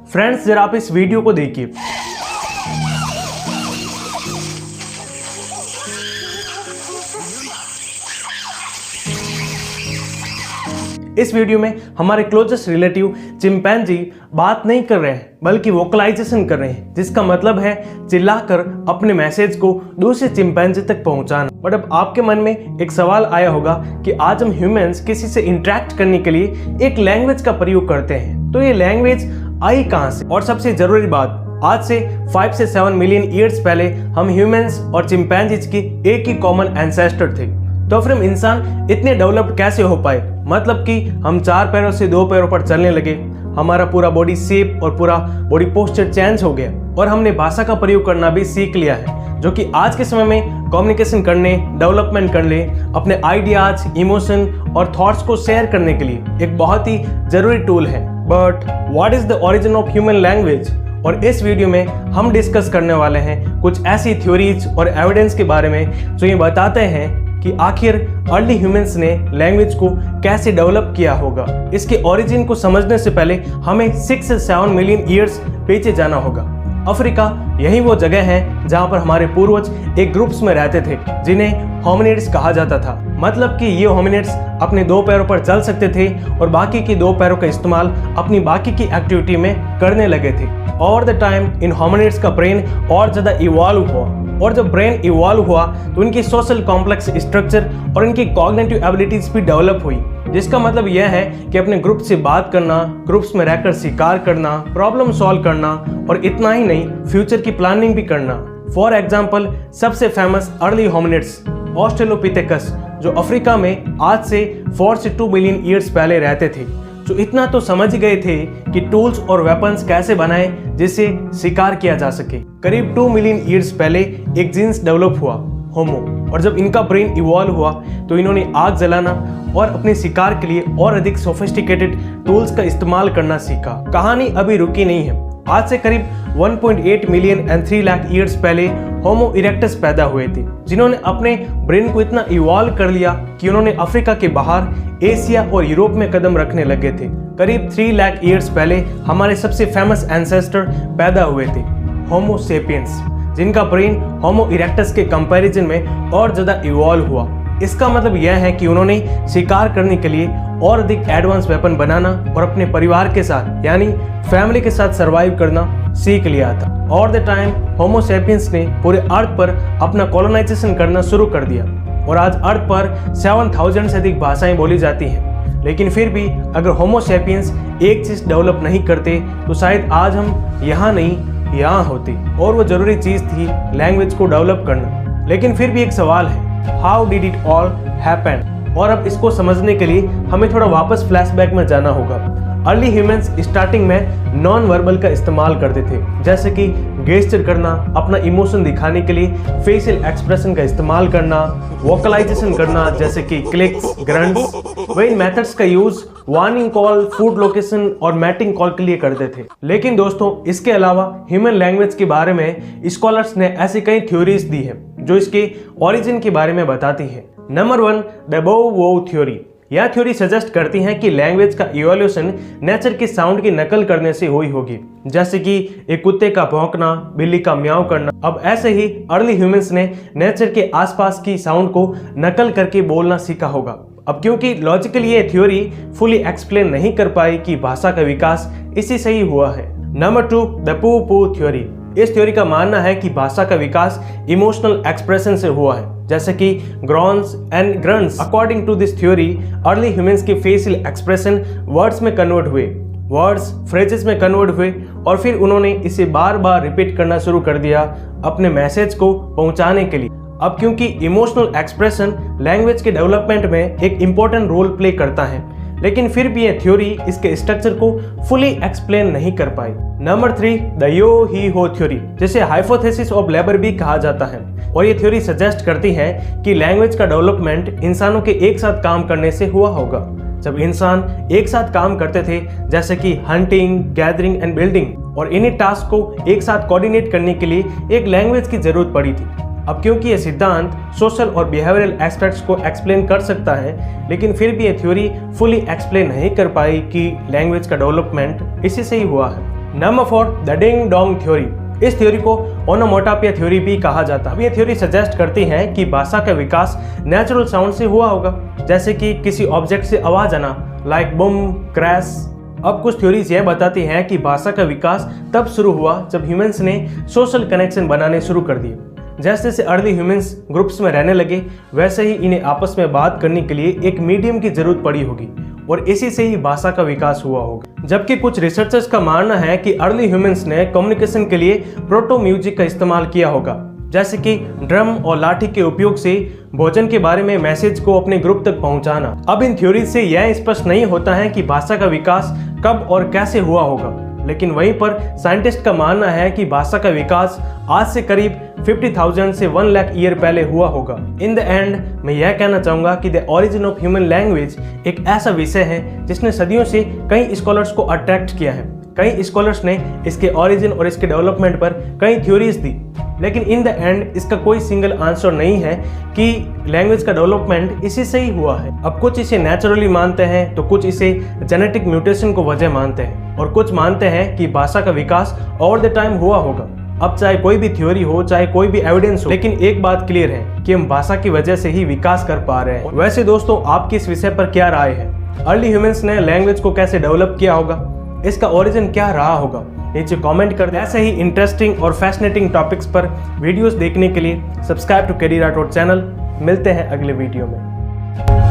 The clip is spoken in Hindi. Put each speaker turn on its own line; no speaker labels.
फ्रेंड्स, जरा आप इस वीडियो को देखिए। इस वीडियो में हमारे क्लोजेस्ट रिलेटिव चिंपैंजी बात नहीं कर रहे हैं बल्कि वोकलाइजेशन कर रहे हैं, जिसका मतलब है चिल्लाकर अपने मैसेज को दूसरे चिंपैंजी तक पहुंचाना। बट अब आपके मन में एक सवाल आया होगा कि आज हम ह्यूमंस किसी से इंटरेक्ट करने के लिए एक लैंग्वेज का प्रयोग करते हैं, तो ये लैंग्वेज आई कहां से? और सबसे जरूरी बात, आज से 5 से 7 मिलियन ईयर्स पहले हम ह्यूमंस और चिंपैंजीज की एक ही कॉमन एंसेस्टर थे। तो फिर हम इंसान इतने डेवलप्ड कैसे हो पाए? मतलब कि हम 4 पैरों से 2 पैरों पर चलने लगे, हमारा पूरा बॉडी शेप और पूरा बॉडी पोस्चर चेंज हो गया और हमने भाषा का प्रयोग करना भी सीख लिया है, जो कि आज के समय में कम्युनिकेशन करने, डेवलपमेंट करने, अपने आइडियाज, इमोशन और थॉट्स को शेयर करने के लिए एक बहुत ही जरूरी टूल है। But what is the origin of human language? और इस वीडियो में हम डिस्कस करने वाले हैं कुछ ऐसी थ्योरीज और एविडेंस के बारे में जो ये बताते हैं कि आखिर अर्ली ह्यूमंस ने लैंग्वेज को कैसे डेवलप किया होगा। इसके ओरिजिन को समझने से पहले हमें 6 से 7 मिलियन ईयर्स पीछे जाना होगा। अफ्रीका यही वो जगह है जहां पर हमारे पूर्वज एक ग्रुप्स में रहते थे, जिन्हें होमिनिड्स कहा जाता था। मतलब कि ये होमिनिड्स अपने 2 पैरों पर चल सकते थे और बाकी की 2 पैरों का इस्तेमाल अपनी बाकी की एक्टिविटी में करने लगे थे। Over the time in hominids का ब्रेन और ज्यादा इवॉल्व हुआ, और जब ब्रेन इवॉल्व हुआ तो इनकी सोशल कॉम्प्लेक्स स्ट्रक्चर और इनकी कॉग्निटिव एबिलिटीज भी डेवलप हुई, जिसका मतलब यह है कि अपने ग्रुप से बात करना, ग्रुप्स में रहकर शिकार करना, प्रॉब्लम सॉल्व करना और इतना ही नहीं, फ्यूचर की प्लानिंग भी करना। फॉर एग्जाम्पल, सबसे फेमस अर्ली होमिनिड्स ऑस्ट्रेलोपिथेकस, जो अफ्रीका में आज से 4 से 2 मिलियन ईयर्स पहले रहते थे, जो इतना तो समझ गए थे कि टूल्स और वेपन्स कैसे बनाए जिससे शिकार किया जा सके। करीब 2 मिलियन ईयर्स पहले एक जीन्स डेवलप हुआ, होमो, और जब इनका ब्रेन इवॉल्व हुआ तो इन्होंने आग जलाना और अपने शिकार के लिए और अधिक सोफिस्टिकेटेड टूल्स का इस्तेमाल करना सीखा। कहानी अभी रुकी नहीं है। आज से करीब 1.8 मिलियन एंड 3 लाख ईयर्स पहले होमो इरेक्टस पैदा हुए थे, जिन्होंने अपने ब्रेन को इतना इवॉल्व कर लिया कि उन्होंने अफ्रीका के बाहर एशिया और यूरोप में कदम रखने लगे थे। करीब 3 लाख ईयर्स पहले हमारे सबसे फेमस एंसेस्टर पैदा हुए थे, होमो सेपियंस, जिनका ब्रेन होमो इरेक्टस के कंपैरिजन में और ज्यादा इवॉल्व हुआ। इसका मतलब यह है कि उन्होंने शिकार करने के लिए और अधिक एडवांस वेपन बनाना और अपने परिवार के साथ यानी फैमिली के साथ सरवाइव करना सीख लिया था। और द टाइम होमो सेपियंस ने पूरे अर्थ पर अपना कॉलोनाइजेशन करना शुरू कर दिया और आज अर्थ पर 7000 से अधिक भाषाएं बोली जाती हैं। लेकिन फिर भी अगर होमो सेपियंस एक चीज डेवलप नहीं करते तो शायद आज हम यहाँ नहीं यहाँ होते, और वो जरूरी चीज थी लैंग्वेज को डेवलप करना। लेकिन फिर भी एक सवाल है, how did it all happen? और अब इसको समझने के लिए हमें थोड़ा वापस फ्लैशबैक में जाना होगा। अर्ली ह्यूमंस स्टार्टिंग में नॉन वर्बल का इस्तेमाल करते थे, जैसे कि गेस्चर करना, अपना इमोशन दिखाने के लिए फेशियल एक्सप्रेशन का इस्तेमाल करना, वोकलाइजेशन करना जैसे कि क्लिक्स, ग्रंट्स। वे इन मेथड्स का use warning call, food location और मैटिंग कॉल के लिए करते थे। लेकिन दोस्तों, इसके अलावा ह्यूमन लैंग्वेज के बारे में स्कॉलर्स ने ऐसी कई थ्योरीज दी है जो इसके ओरिजिन के बारे में बताती है। Number 1, the bow wow theory. यह थ्योरी सजेस्ट करती है कि लैंग्वेज का इवोल्यूशन नेचर के साउंड की नकल करने से हुई होगी, जैसे कि एक कुत्ते का भौंकना, बिल्ली का म्याऊ करना। अब ऐसे ही अर्ली ह्यूमंस ने नेचर के आसपास की साउंड को नकल करके बोलना सीखा होगा। अब क्योंकि लॉजिकली ये थ्योरी फुली एक्सप्लेन नहीं कर पाई कि भाषा का विकास इसी से ही हुआ है। Number 2, the pooh pooh theory. इस थ्योरी का मानना है कि भाषा का विकास इमोशनल एक्सप्रेशन से हुआ है, जैसे कि groans and grunts. According to this theory, early humans के फेशियल एक्सप्रेशन वर्ड्स में कन्वर्ट हुए, वर्ड्स फ्रेजेस में कन्वर्ट हुए और फिर उन्होंने इसे बार बार रिपीट करना शुरू कर दिया अपने मैसेज को पहुंचाने के लिए। अब क्योंकि इमोशनल एक्सप्रेशन लैंग्वेज के डेवलपमेंट में एक इंपॉर्टेंट रोल प्ले करता है, लेकिन फिर भी ये थ्योरी इसके स्ट्रक्चर को फुली एक्सप्लेन नहीं कर पाई। नंबर 3, द यो ही हो थ्योरी, जिसे हाइपोथेसिस ऑफ लेबर भी कहा जाता है, और ये थ्योरी सजेस्ट करती है कि लैंग्वेज का डेवलपमेंट इंसानों के एक साथ काम करने से हुआ होगा। जब इंसान एक साथ काम करते थे, जैसे कि हंटिंग, गैदरिंग एंड बिल्डिंग, और इन्हीं टास्क को एक साथ कोऑर्डिनेट करने के लिए एक लैंग्वेज की जरूरत पड़ी थी। अब क्योंकि ये सिद्धांत सोशल और बिहेवियरल एस्पेक्ट्स को एक्सप्लेन कर सकता है, लेकिन फिर भी ये थ्योरी फुली एक्सप्लेन नहीं कर पाई कि लैंग्वेज का डेवलपमेंट इसी से ही हुआ है। Number 4, the ding dong theory. इस थ्योरी को ओनोमोटोपिया थ्योरी भी कहा जाता है। ये थ्योरी सजेस्ट करती है कि भाषा का विकास नेचुरल साउंड से हुआ होगा, जैसे कि किसी ऑब्जेक्ट से आवाज आना, लाइक बूम, क्रैश। अब कुछ थ्योरीज यह बताती हैं कि भाषा का विकास तब शुरू हुआ जब ह्यूमंस ने सोशल कनेक्शन बनाने शुरू कर दिए। जैसे जैसे अर्ली ह्यूमंस ग्रुप्स में रहने लगे, वैसे ही इन्हें आपस में बात करने के लिए एक मीडियम की जरूरत पड़ी होगी और इसी से ही भाषा का विकास हुआ होगा। जबकि कुछ रिसर्चर्स का मानना है कि अर्ली ह्यूमंस ने कम्युनिकेशन के लिए प्रोटो म्यूजिक का इस्तेमाल किया होगा, जैसे कि ड्रम और लाठी के उपयोग से भोजन के बारे में मैसेज को अपने ग्रुप तक पहुंचाना। अब इन थ्योरी से यह स्पष्ट नहीं होता है कि भाषा का विकास कब और कैसे हुआ होगा, लेकिन वहीं पर साइंटिस्ट का मानना है कि भाषा का विकास आज से करीब 50,000 से 1 लाख ईयर पहले हुआ होगा। इन द एंड मैं यह कहना चाहूँगा कि the origin of human language एक ऐसा विषय है जिसने सदियों से कई स्कॉलर्स को अट्रैक्ट किया है। कई स्कॉलर्स ने इसके ओरिजिन और इसके डेवलपमेंट पर कई थ्योरीज दी, लेकिन इन द एंड इसका कोई सिंगल आंसर नहीं है कि लैंग्वेज का डेवलपमेंट इसी से ही हुआ है। अब कुछ इसे नेचुरली मानते हैं तो कुछ इसे जेनेटिक म्यूटेशन को वजह मानते हैं और कुछ मानते हैं कि भाषा का विकास ओवर द टाइम हुआ होगा। अब चाहे कोई भी थ्योरी हो, चाहे कोई भी एविडेंस हो, लेकिन एक बात क्लियर है कि हम भाषा की वजह से ही विकास कर पा रहे हैं। वैसे दोस्तों, आपकी इस विषय पर क्या राय है? अर्ली ह्यूमंस ने लैंग्वेज को कैसे डेवलप किया होगा? इसका ओरिजिन क्या रहा होगा? नीचे कमेंट कर दें। ऐसे ही इंटरेस्टिंग और फैसिनेटिंग टॉपिक्स पर वीडियोस देखने के लिए subscribe to Carry Rathore channel. मिलते हैं अगले वीडियो में।